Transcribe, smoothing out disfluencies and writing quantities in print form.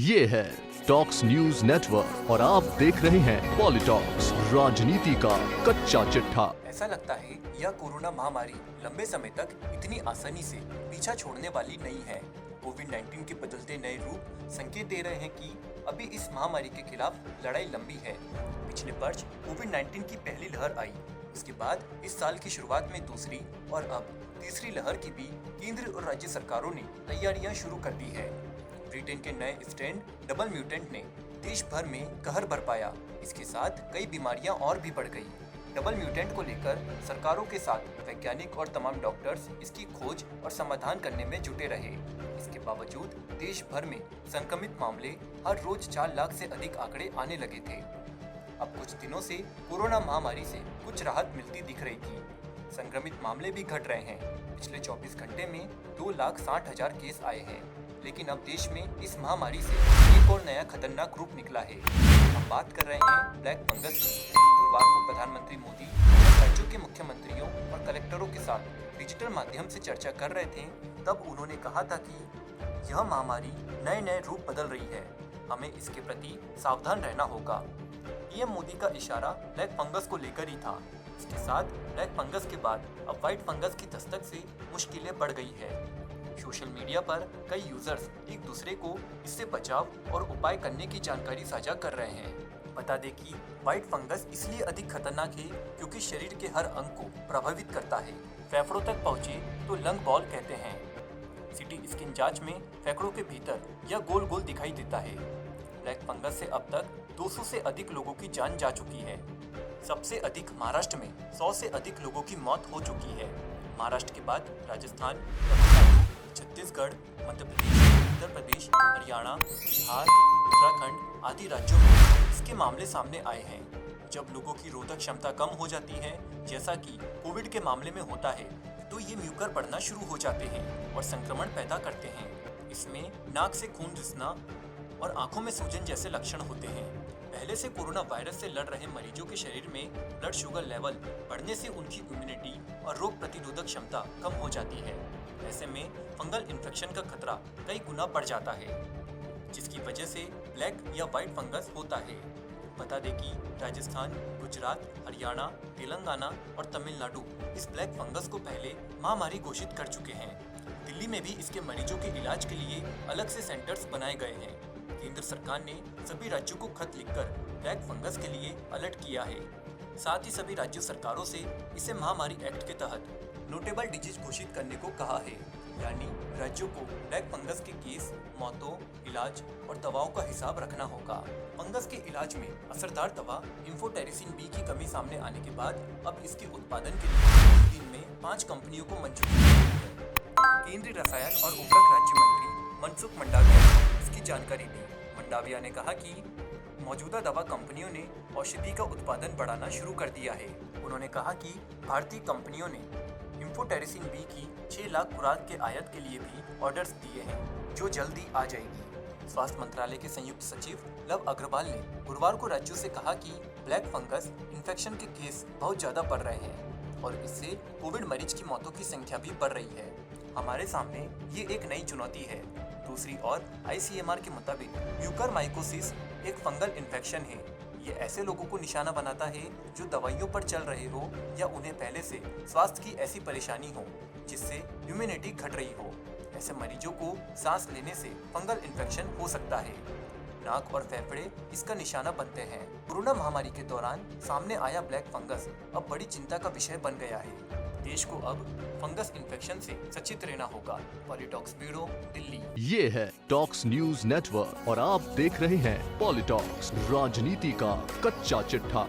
ये है talks news network और आप देख रहे हैं पॉलिटॉक्स, राजनीति का कच्चा चिट्ठा। ऐसा लगता है यह कोरोना महामारी लंबे समय तक इतनी आसानी से पीछा छोड़ने वाली नहीं है। कोविड-19 के बदलते नए रूप संकेत दे रहे हैं कि अभी इस महामारी के खिलाफ लड़ाई लंबी है। पिछले वर्ष कोविड-19 की पहली लहर आई, उसके बाद इस साल की शुरुआत में दूसरी और अब तीसरी लहर की भी केंद्र और राज्य सरकारों ने तैयारियां शुरू कर दी है। ब्रिटेन के नए स्ट्रेन डबल म्यूटेंट ने देश भर में कहर बरपाया। इसके साथ कई बीमारियां और भी बढ़ गई। डबल म्यूटेंट को लेकर सरकारों के साथ वैज्ञानिक और तमाम डॉक्टर्स इसकी खोज और समाधान करने में जुटे रहे। इसके बावजूद देश भर में संक्रमित मामले हर रोज 4 लाख से अधिक आंकड़े आने लगे थे। अब कुछ दिनों से कोरोना महामारी से कुछ राहत मिलती दिख रही थी। संक्रमित मामले भी घट रहे हैं। पिछले 24 घंटे में 2,60,000 केस आए हैं। लेकिन अब देश में इस महामारी से एक और नया खतरनाक रूप निकला है। हम बात कर रहे हैं ब्लैक फंगस की। गुरुवार को प्रधानमंत्री मोदी राज्यों के मुख्यमंत्रियों और कलेक्टरों के साथ डिजिटल माध्यम से चर्चा कर रहे थे, तब उन्होंने कहा था कि यह महामारी नए नए रूप बदल रही है, हमें इसके प्रति सावधान रहना होगा। पीएम मोदी का इशारा ब्लैक फंगस को लेकर ही था। इसके साथ ब्लैक फंगस के बाद अब व्हाइट फंगस की दस्तक से मुश्किलें बढ़ गई है। सोशल मीडिया पर कई यूजर्स एक दूसरे को इससे बचाव और उपाय करने की जानकारी साझा कर रहे हैं। बता दें कि व्हाइट फंगस इसलिए अधिक खतरनाक है क्योंकि शरीर के हर अंग को प्रभावित करता है। फेफड़ों तक पहुंचे तो लंग बॉल कहते हैं। सीटी स्कैन जांच में फेफड़ों के भीतर यह गोल गोल दिखाई देता है। ब्लैक फंगस से अब तक 200 से अधिक लोगों की जान जा चुकी है। सबसे अधिक महाराष्ट्र में 100 से अधिक लोगों की मौत हो चुकी है। महाराष्ट्र के बाद राजस्थान, तमिलनाडु, छत्तीसगढ़, मध्य प्रदेश, उत्तर प्रदेश, हरियाणा, बिहार, उत्तराखंड आदि राज्यों में इसके मामले सामने आए हैं। जब लोगों की रोधक क्षमता कम हो जाती है, जैसा कि कोविड के मामले में होता है, तो ये म्यूकर बढ़ना शुरू हो जाते हैं और संक्रमण पैदा करते हैं। इसमें नाक से खून रिसना और आंखों में सूजन जैसे लक्षण होते हैं। पहले से कोरोना वायरस से लड़ रहे मरीजों के शरीर में ब्लड शुगर लेवल बढ़ने से उनकी इम्यूनिटी और रोग प्रतिरोधक क्षमता कम हो जाती है। ऐसे में फंगल इन्फेक्शन का खतरा कई गुना बढ़ जाता है, जिसकी वजह से ब्लैक या व्हाइट फंगस होता है। बता दें कि राजस्थान, गुजरात, हरियाणा, तेलंगाना और तमिलनाडु इस ब्लैक फंगस को पहले महामारी घोषित कर चुके हैं। दिल्ली में भी इसके मरीजों के इलाज के लिए अलग से सेंटर्स बनाए गए हैं। केंद्र सरकार ने सभी राज्यों को खत लिखकर ब्लैक फंगस के लिए अलर्ट किया है। साथ ही सभी राज्य सरकारों से इसे महामारी एक्ट के तहत नोटेबल डिजीज घोषित करने को कहा है, यानी राज्यों को ब्लैक फंगस के केस, मौतों, इलाज और दवाओं का हिसाब रखना होगा। फंगस के इलाज में असरदार दवा एम्फोटेरिसिन बी की कमी सामने आने के बाद अब इसके उत्पादन के लिए दिन में 5 कंपनियों को मंजूरी दी है। केंद्रीय रसायन और उर्वरक राज्य मंत्री मनसुख मंडाविया ने इसकी जानकारी दी। मंडाविया ने कहा कि मौजूदा दवा कंपनियों ने औषधि का उत्पादन बढ़ाना शुरू कर दिया है। उन्होंने कहा कि भारतीय कंपनियों ने एम्फोटेरिसिन बी की 6 लाख खुराक के आयात के लिए भी ऑर्डर्स दिए हैं, जो जल्दी आ जाएगी। स्वास्थ्य मंत्रालय के संयुक्त सचिव लव अग्रवाल ने गुरुवार को राज्यों से कहा कि ब्लैक फंगस इन्फेक्शन के केस बहुत ज्यादा बढ़ रहे हैं और इससे कोविड मरीज की मौतों की संख्या भी बढ़ रही है। हमारे सामने ये एक नई चुनौती है। दूसरी ओर ICMR के मुताबिक म्यूकरमाइकोसिस एक फंगल इन्फेक्शन है। ये ऐसे लोगों को निशाना बनाता है जो दवाइयों पर चल रहे हो या उन्हें पहले से स्वास्थ्य की ऐसी परेशानी हो जिससे इम्यूनिटी घट रही हो। ऐसे मरीजों को सांस लेने से फंगल इन्फेक्शन हो सकता है। नाक और फेफड़े इसका निशाना बनते हैं। कोरोना महामारी के दौरान सामने आया ब्लैक फंगस अब बड़ी चिंता का विषय बन गया है। देश को अब फंगस इन्फेक्शन से सचेत रहना होगा। पॉलिटॉक्स ब्यूरो, दिल्ली। ये है टॉक्स न्यूज नेटवर्क और आप देख रहे हैं पॉलिटॉक्स, राजनीति का कच्चा चिट्ठा।